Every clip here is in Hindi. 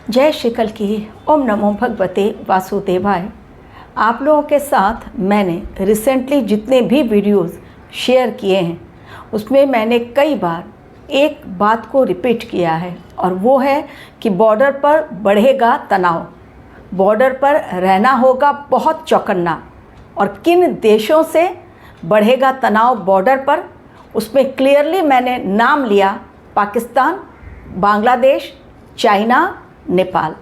जय श्री कल की ओम नमो भगवते वासुदेवाय। आप लोगों के साथ मैंने रिसेंटली जितने भी वीडियोस शेयर किए हैं उसमें मैंने कई बार एक बात को रिपीट किया है और वो है कि बॉर्डर पर बढ़ेगा तनाव, बॉर्डर पर रहना होगा बहुत चौकन्ना। और किन देशों से बढ़ेगा तनाव बॉर्डर पर, उसमें क्लियरली मैंने नाम लिया पाकिस्तान, बांग्लादेश, चाइना, नेपाल।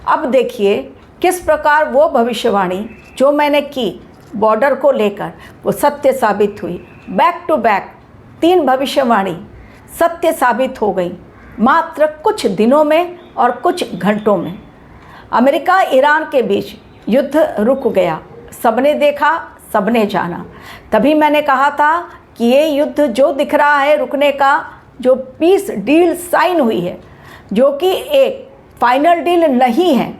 अब देखिए किस प्रकार वो भविष्यवाणी जो मैंने की बॉर्डर को लेकर वो सत्य साबित हुई। बैक टू बैक 3 भविष्यवाणी सत्य साबित हो गई मात्र कुछ दिनों में और कुछ घंटों में। अमेरिका ईरान के बीच युद्ध रुक गया, सबने देखा, सबने जाना। तभी मैंने कहा था कि ये युद्ध जो दिख रहा है रुकने का, जो पीस डील साइन हुई है, जो कि एक फाइनल डील नहीं है,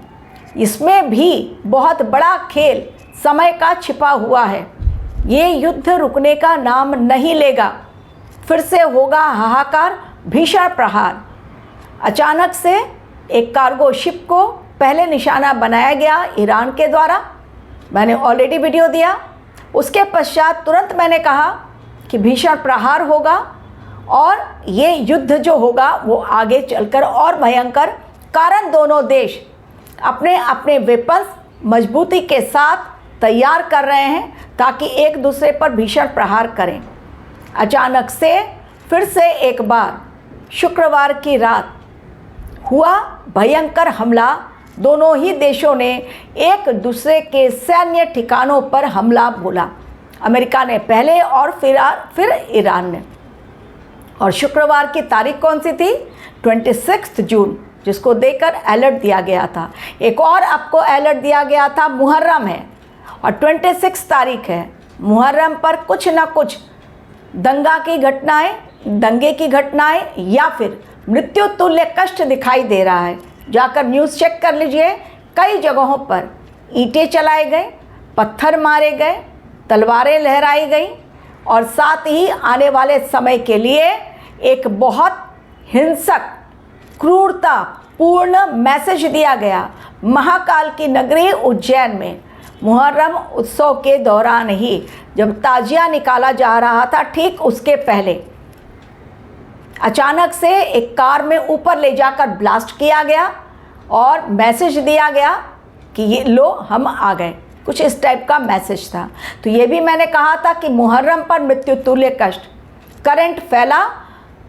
इसमें भी बहुत बड़ा खेल समय का छिपा हुआ है। ये युद्ध रुकने का नाम नहीं लेगा, फिर से होगा हाहाकार, भीषण प्रहार। अचानक से एक कार्गो शिप को पहले निशाना बनाया गया ईरान के द्वारा, मैंने ऑलरेडी वीडियो दिया। उसके पश्चात तुरंत मैंने कहा कि भीषण प्रहार होगा और ये युद्ध जो होगा वो आगे चलकर और भयंकर, कारण दोनों देश अपने अपने वेपन्स मजबूती के साथ तैयार कर रहे हैं ताकि एक दूसरे पर भीषण प्रहार करें। अचानक से फिर से एक बार शुक्रवार की रात हुआ भयंकर हमला। दोनों ही देशों ने एक दूसरे के सैन्य ठिकानों पर हमला बोला। अमेरिका ने पहले और फिर ईरान ने। और शुक्रवार की तारीख कौन सी थी? 26 जून, जिसको देकर अलर्ट दिया गया था। एक और आपको अलर्ट दिया गया था, मुहर्रम है और 26 तारीख है। मुहर्रम पर कुछ ना कुछ दंगे की घटनाएं या फिर मृत्यु तुल्य कष्ट दिखाई दे रहा है। जाकर न्यूज़ चेक कर लीजिए, कई जगहों पर ईंटें चलाए गए, पत्थर मारे गए, तलवारें लहराई गई और साथ ही आने वाले समय के लिए एक बहुत हिंसक, क्रूरता पूर्ण मैसेज दिया गया। महाकाल की नगरी उज्जैन में मुहर्रम उत्सव के दौरान ही जब ताजिया निकाला जा रहा था, ठीक उसके पहले अचानक से एक कार में ऊपर ले जाकर ब्लास्ट किया गया और मैसेज दिया गया कि ये लो हम आ गए, कुछ इस टाइप का मैसेज था। तो ये भी मैंने कहा था कि मुहर्रम पर मृत्यु तुल्य कष्ट, करंट फैला,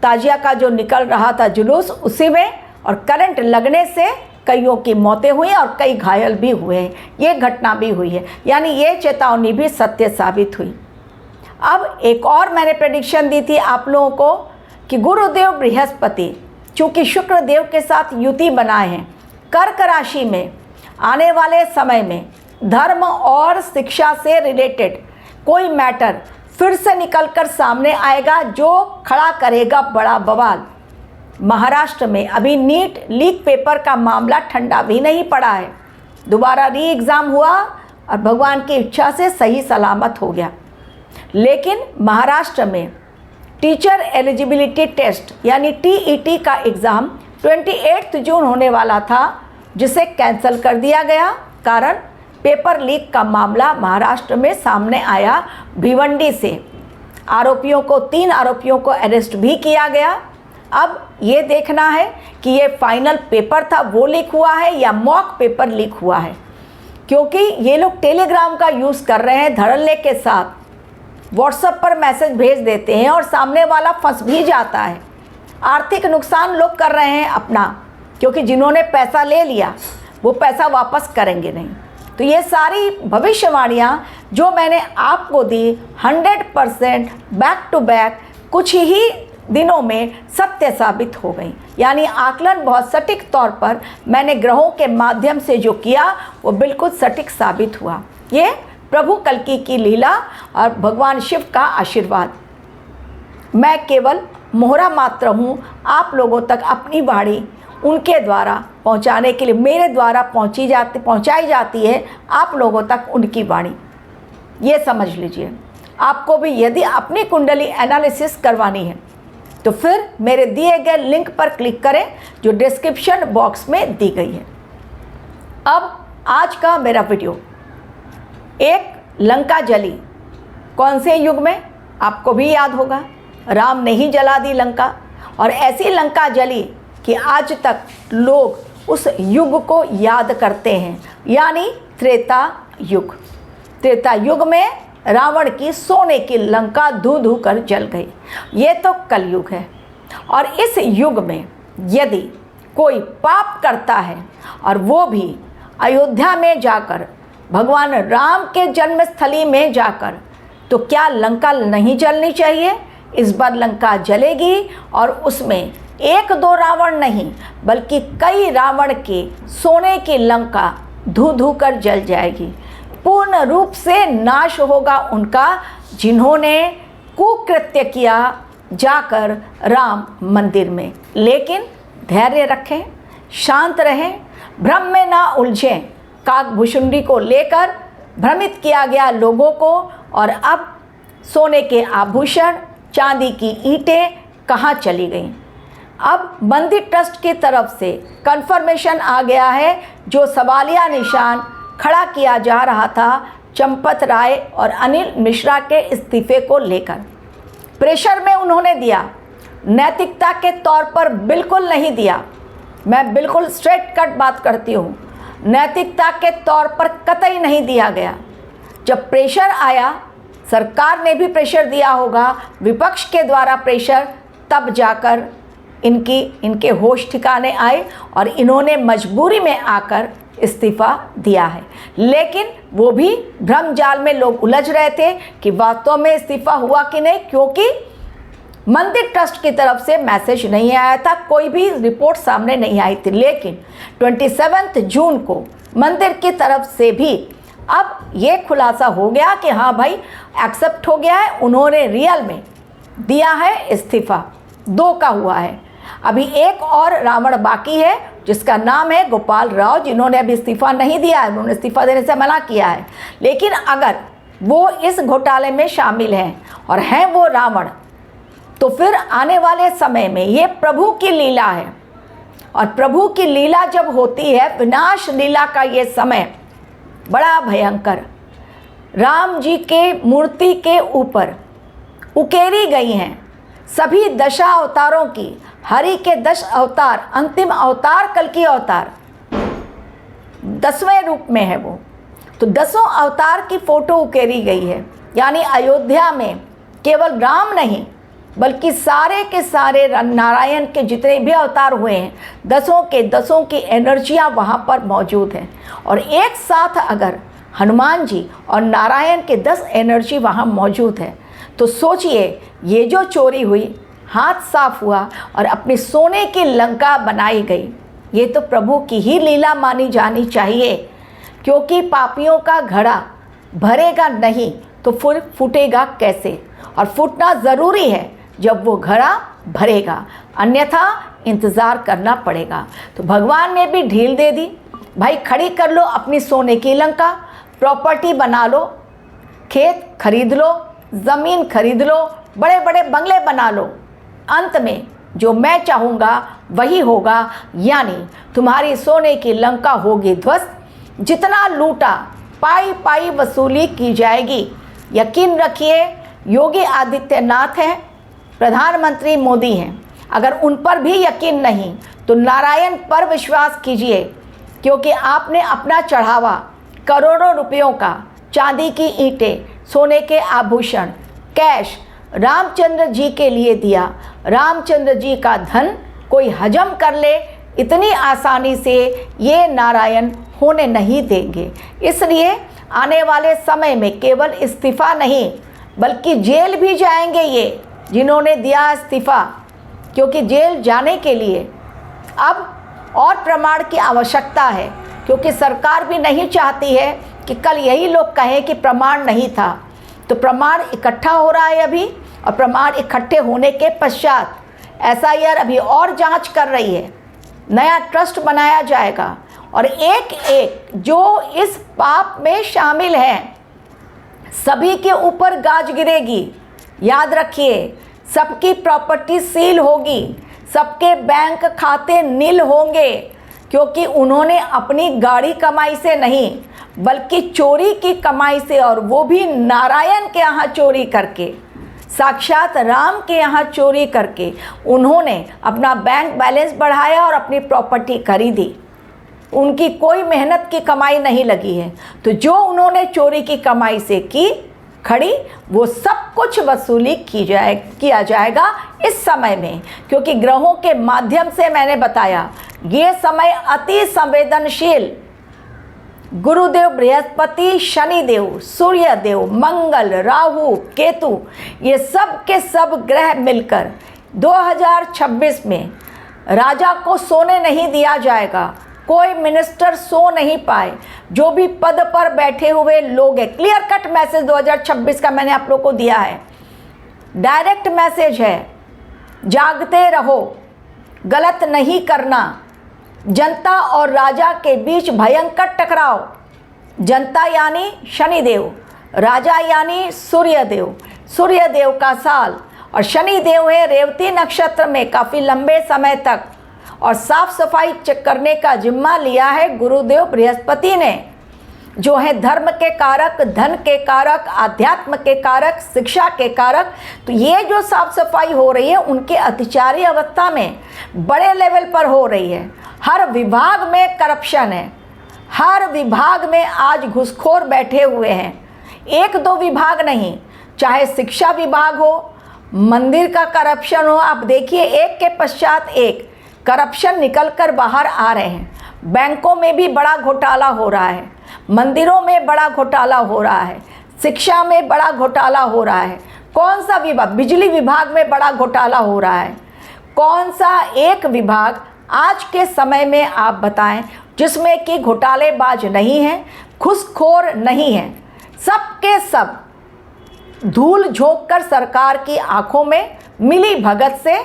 ताजिया का जो निकल रहा था जुलूस उसी में, और करंट लगने से कईयों की मौतें हुई और कई घायल भी हुए हैं। ये घटना भी हुई है, यानी ये चेतावनी भी सत्य साबित हुई। अब एक और मैंने प्रेडिक्शन दी थी आप लोगों को कि गुरुदेव बृहस्पति चूँकि शुक्र देव के साथ युति बनाए हैं, कर्क राशि में आने वाले समय में धर्म और शिक्षा से रिलेटेड कोई मैटर फिर से निकलकर सामने आएगा जो खड़ा करेगा बड़ा बवाल। महाराष्ट्र में अभी नीट लीक पेपर का मामला ठंडा भी नहीं पड़ा है, दोबारा री एग्ज़ाम हुआ और भगवान की इच्छा से सही सलामत हो गया। लेकिन महाराष्ट्र में टीचर एलिजिबिलिटी टेस्ट यानी TET का एग्ज़ाम 28 जून होने वाला था, जिसे कैंसिल कर दिया गया। कारण पेपर लीक का मामला महाराष्ट्र में सामने आया भिवंडी से। 3 आरोपियों को अरेस्ट भी किया गया। अब ये देखना है कि ये फाइनल पेपर था वो लीक हुआ है या मॉक पेपर लीक हुआ है, क्योंकि ये लोग टेलीग्राम का यूज़ कर रहे हैं धड़ल्ले के साथ, व्हाट्सएप पर मैसेज भेज देते हैं और सामने वाला फंस भी जाता है। आर्थिक नुकसान लोग कर रहे हैं अपना, क्योंकि जिन्होंने पैसा ले लिया वो पैसा वापस करेंगे नहीं। तो ये सारी भविष्यवाणियाँ जो मैंने आपको दी 100% बैक टू बैक कुछ ही दिनों में सत्य साबित हो गई। यानी आकलन बहुत सटीक तौर पर मैंने ग्रहों के माध्यम से जो किया वो बिल्कुल सटीक साबित हुआ। ये प्रभु कल्कि की लीला और भगवान शिव का आशीर्वाद। मैं केवल मोहरा मात्र हूँ आप लोगों तक अपनी वाणी उनके द्वारा पहुँचाने के लिए, मेरे द्वारा पहुँचाई जाती है आप लोगों तक उनकी वाणी। ये समझ लीजिए। आपको भी यदि अपनी कुंडली एनालिसिस करवानी है तो फिर मेरे दिए गए लिंक पर क्लिक करें जो डिस्क्रिप्शन बॉक्स में दी गई है। अब आज का मेरा वीडियो, एक लंका जली कौन से युग में, आपको भी याद होगा, राम ने ही जला दी लंका। और ऐसी लंका जली कि आज तक लोग उस युग को याद करते हैं, यानी त्रेता युग। त्रेता युग में रावण की सोने की लंका धू धू कर जल गई। ये तो कलयुग है। और इस युग में यदि कोई पाप करता है और वो भी अयोध्या में जाकर, भगवान राम के जन्मस्थली में जाकर, तो क्या लंका नहीं जलनी चाहिए? इस बार लंका जलेगी और उसमें एक दो रावण नहीं बल्कि कई रावण के सोने की लंका धू धू कर जल जाएगी। पूर्ण रूप से नाश होगा उनका जिन्होंने कुकृत्य किया जाकर राम मंदिर में। लेकिन धैर्य रखें, शांत रहें, भ्रम में ना उलझें। काकभूषुंडी को लेकर भ्रमित किया गया लोगों को, और अब सोने के आभूषण, चांदी की ईंटें कहाँ चली गईं? अब मंदिर ट्रस्ट की तरफ से कंफर्मेशन आ गया है। जो सवालिया निशान खड़ा किया जा रहा था चंपत राय और अनिल मिश्रा के इस्तीफे को लेकर, प्रेशर में उन्होंने दिया, नैतिकता के तौर पर बिल्कुल नहीं दिया। मैं बिल्कुल स्ट्रेट कट बात करती हूँ, नैतिकता के तौर पर कतई नहीं दिया गया। जब प्रेशर आया, सरकार ने भी प्रेशर दिया होगा, विपक्ष के द्वारा प्रेशर, तब जाकर इनके होश ठिकाने आए और इन्होंने मजबूरी में आकर इस्तीफ़ा दिया है। लेकिन वो भी भ्रम जाल में लोग उलझ रहे थे कि वास्तव में इस्तीफ़ा हुआ कि नहीं, क्योंकि मंदिर ट्रस्ट की तरफ से मैसेज नहीं आया था, कोई भी रिपोर्ट सामने नहीं आई थी। लेकिन 27 जून को मंदिर की तरफ से भी अब ये खुलासा हो गया कि हाँ भाई एक्सेप्ट हो गया है, उन्होंने रियल में दिया है इस्तीफ़ा। 2 का हुआ है। अभी एक और रावण बाकी है जिसका नाम है गोपाल राव, जिन्होंने अभी इस्तीफ़ा नहीं दिया है, उन्होंने इस्तीफ़ा देने से मना किया है। लेकिन अगर वो इस घोटाले में शामिल हैं और हैं वो रावण, तो फिर आने वाले समय में ये प्रभु की लीला है। और प्रभु की लीला जब होती है, विनाश लीला का ये समय बड़ा भयंकर, राम जी के मूर्ति के ऊपर उकेरी गई हैं सभी दशा अवतारों की, हरि के 10 अवतार, अंतिम अवतार कल्कि अवतार 10वें रूप में है वो, तो 10 अवतार की फ़ोटो उकेरी गई है। यानी अयोध्या में केवल राम नहीं बल्कि सारे के सारे नारायण के जितने भी अवतार हुए हैं, 10 के 10 की एनर्जियाँ वहाँ पर मौजूद हैं। और एक साथ अगर हनुमान जी और नारायण के 10 एनर्जी वहाँ मौजूद है, तो सोचिए ये जो चोरी हुई, हाथ साफ हुआ और अपनी सोने की लंका बनाई गई, ये तो प्रभु की ही लीला मानी जानी चाहिए। क्योंकि पापियों का घड़ा भरेगा नहीं तो फिर फूटेगा कैसे? और फूटना ज़रूरी है जब वो घड़ा भरेगा, अन्यथा इंतज़ार करना पड़ेगा। तो भगवान ने भी ढील दे दी, भाई खड़ी कर लो अपनी सोने की लंका, प्रॉपर्टी बना लो, खेत खरीद लो, ज़मीन खरीद लो, बड़े बड़े बंगले बना लो, अंत में जो मैं चाहूँगा वही होगा। यानी तुम्हारी सोने की लंका होगी ध्वस्त, जितना लूटा पाई पाई वसूली की जाएगी। यकीन रखिए, योगी आदित्यनाथ हैं, प्रधानमंत्री मोदी हैं, अगर उन पर भी यकीन नहीं तो नारायण पर विश्वास कीजिए। क्योंकि आपने अपना चढ़ावा करोड़ों रुपयों का, चांदी की ईंटें, सोने के आभूषण, कैश रामचंद्र जी के लिए दिया। रामचंद्र जी का धन कोई हजम कर ले इतनी आसानी से ये नारायण होने नहीं देंगे। इसलिए आने वाले समय में केवल इस्तीफ़ा नहीं बल्कि जेल भी जाएंगे ये जिन्होंने दिया इस्तीफ़ा। क्योंकि जेल जाने के लिए अब और प्रमाण की आवश्यकता है, क्योंकि सरकार भी नहीं चाहती है कि कल यही लोग कहें कि प्रमाण नहीं था। तो प्रमाण इकट्ठा हो रहा है अभी, और प्रमाण इकट्ठे होने के पश्चात एसआईआर अभी और जांच कर रही है, नया ट्रस्ट बनाया जाएगा और एक एक जो इस पाप में शामिल हैं सभी के ऊपर गाज गिरेगी। याद रखिए, सबकी प्रॉपर्टी सील होगी, सबके बैंक खाते नील होंगे, क्योंकि उन्होंने अपनी गाढ़ी कमाई से नहीं बल्कि चोरी की कमाई से, और वो भी नारायण के यहाँ चोरी करके, साक्षात राम के यहाँ चोरी करके उन्होंने अपना बैंक बैलेंस बढ़ाया और अपनी प्रॉपर्टी खरीदी। उनकी कोई मेहनत की कमाई नहीं लगी है। तो जो उन्होंने चोरी की कमाई से की खड़ी, वो सब कुछ वसूली किया जाएगा इस समय में, क्योंकि ग्रहों के माध्यम से मैंने बताया ये समय अति संवेदनशील। गुरुदेव बृहस्पति, शनिदेव, सूर्यदेव, मंगल, राहु, केतु, ये सब के सब ग्रह मिलकर 2026 में राजा को सोने नहीं दिया जाएगा। कोई मिनिस्टर सो नहीं पाए, जो भी पद पर बैठे हुए लोग हैं। क्लियर कट मैसेज 2026 का मैंने आप लोग को दिया है, डायरेक्ट मैसेज है। जागते रहो, गलत नहीं करना। जनता और राजा के बीच भयंकर टकराव। जनता यानी शनिदेव, राजा यानी सूर्यदेव। सूर्यदेव का साल और शनिदेव है रेवती नक्षत्र में काफ़ी लंबे समय तक, और साफ सफाई करने का जिम्मा लिया है गुरुदेव बृहस्पति ने, जो है धर्म के कारक, धन के कारक, आध्यात्म के कारक, शिक्षा के कारक। तो ये जो साफ सफाई हो रही है उनके अतिचारी अवस्था में बड़े लेवल पर हो रही है। हर विभाग में करप्शन है, हर विभाग में आज घुसखोर बैठे हुए हैं। एक दो विभाग नहीं, चाहे शिक्षा विभाग हो, मंदिर का करप्शन हो, आप देखिए एक के पश्चात एक करप्शन निकल कर बाहर आ रहे हैं। बैंकों में भी बड़ा घोटाला हो रहा है, मंदिरों में बड़ा घोटाला हो रहा है, शिक्षा में बड़ा घोटाला हो रहा है। कौन सा विभाग? बिजली विभाग में बड़ा घोटाला हो रहा है। कौन सा एक विभाग आज के समय में आप बताएं जिसमें कि घोटालेबाज नहीं है, घूसखोर नहीं है? सबके सब धूल झोंक कर सरकार की आंखों में मिली भगत से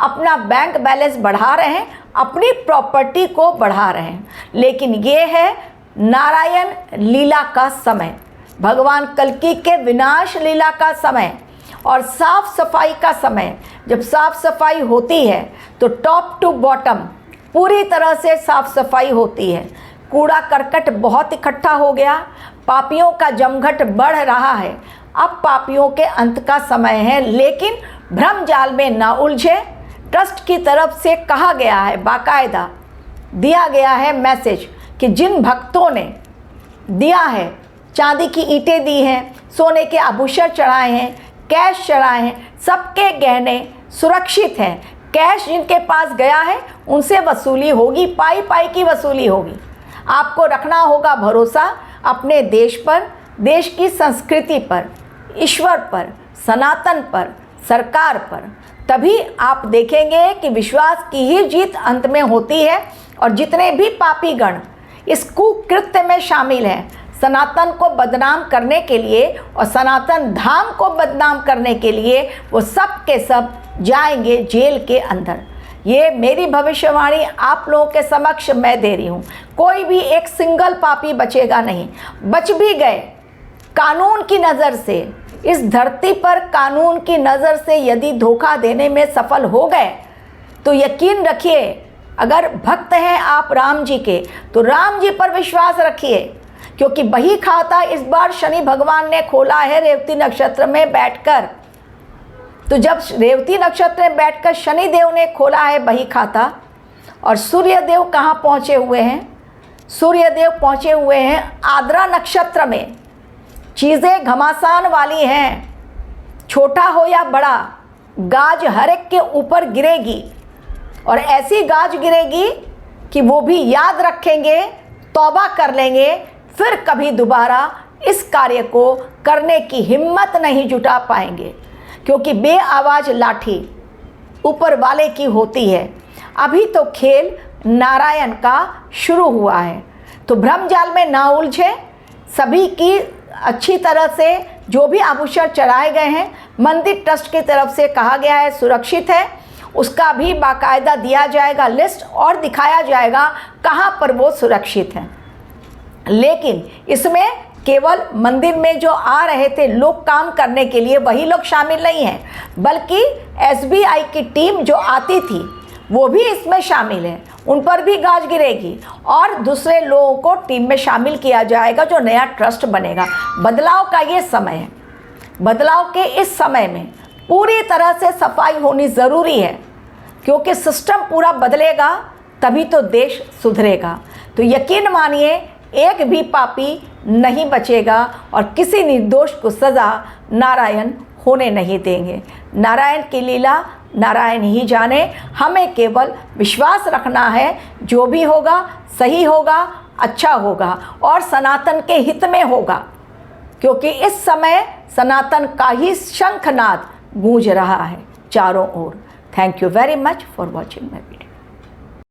अपना बैंक बैलेंस बढ़ा रहे हैं, अपनी प्रॉपर्टी को बढ़ा रहे हैं। लेकिन ये है नारायण लीला का समय, भगवान कल्कि के विनाश लीला का समय और साफ सफाई का समय। जब साफ सफाई होती है तो टॉप टू बॉटम पूरी तरह से साफ सफाई होती है। कूड़ा करकट बहुत इकट्ठा हो गया, पापियों का जमघट बढ़ रहा है। अब पापियों के अंत का समय है, लेकिन भ्रम जाल में ना उलझे। ट्रस्ट की तरफ से कहा गया है, बाकायदा दिया गया है मैसेज कि जिन भक्तों ने दिया है, चांदी की ईंटें दी हैं, सोने के आभूषण चढ़ाए हैं, कैश चढ़ाए हैं, सबके गहने सुरक्षित हैं। कैश जिनके पास गया है उनसे वसूली होगी, पाई पाई की वसूली होगी। आपको रखना होगा भरोसा अपने देश पर, देश की संस्कृति पर, ईश्वर पर, सनातन पर, सरकार पर। तभी आप देखेंगे कि विश्वास की ही जीत अंत में होती है। और जितने भी पापी गण इस कुकृत्य में शामिल हैं, सनातन को बदनाम करने के लिए और सनातन धाम को बदनाम करने के लिए, वो सब के सब जाएंगे जेल के अंदर। ये मेरी भविष्यवाणी आप लोगों के समक्ष मैं दे रही हूँ। कोई भी एक सिंगल पापी बचेगा नहीं। बच भी गए कानून की नज़र से, इस धरती पर कानून की नज़र से यदि धोखा देने में सफल हो गए तो यकीन रखिए, अगर भक्त हैं आप राम जी के तो राम जी पर विश्वास रखिए, क्योंकि बही खाता इस बार शनि भगवान ने खोला है रेवती नक्षत्र में बैठकर। तो जब रेवती नक्षत्र में बैठकर शनि देव ने खोला है बही खाता, और सूर्य देव कहाँ पहुँचे हुए हैं? सूर्य देव पहुँचे हुए हैं आद्रा नक्षत्र में। चीज़ें घमासान वाली हैं, छोटा हो या बड़ा, गाज हर एक के ऊपर गिरेगी, और ऐसी गाज गिरेगी कि वो भी याद रखेंगे, तौबा कर लेंगे, फिर कभी दोबारा इस कार्य को करने की हिम्मत नहीं जुटा पाएंगे, क्योंकि बे आवाज़ लाठी ऊपर वाले की होती है। अभी तो खेल नारायण का शुरू हुआ है। तो भ्रम जाल में ना उलझे, सभी की अच्छी तरह से जो भी आभूषण चढ़ाए गए हैं, मंदिर ट्रस्ट की तरफ से कहा गया है सुरक्षित है, उसका भी बाकायदा दिया जाएगा लिस्ट और दिखाया जाएगा कहाँ पर वो सुरक्षित हैं। लेकिन इसमें केवल मंदिर में जो आ रहे थे लोग काम करने के लिए वही लोग शामिल नहीं हैं, बल्कि एसबीआई की टीम जो आती थी वो भी इसमें शामिल है, उन पर भी गाज गिरेगी और दूसरे लोगों को टीम में शामिल किया जाएगा जो नया ट्रस्ट बनेगा। बदलाव का ये समय है, बदलाव के इस समय में पूरी तरह से सफाई होनी ज़रूरी है, क्योंकि सिस्टम पूरा बदलेगा तभी तो देश सुधरेगा। तो यकीन मानिए एक भी पापी नहीं बचेगा और किसी निर्दोष को सज़ा नारायण होने नहीं देंगे। नारायण की लीला नारायण ही जाने, हमें केवल विश्वास रखना है जो भी होगा सही होगा, अच्छा होगा और सनातन के हित में होगा, क्योंकि इस समय सनातन का ही शंखनाद गूंज रहा है चारों ओर। Thank you very much for watching my video.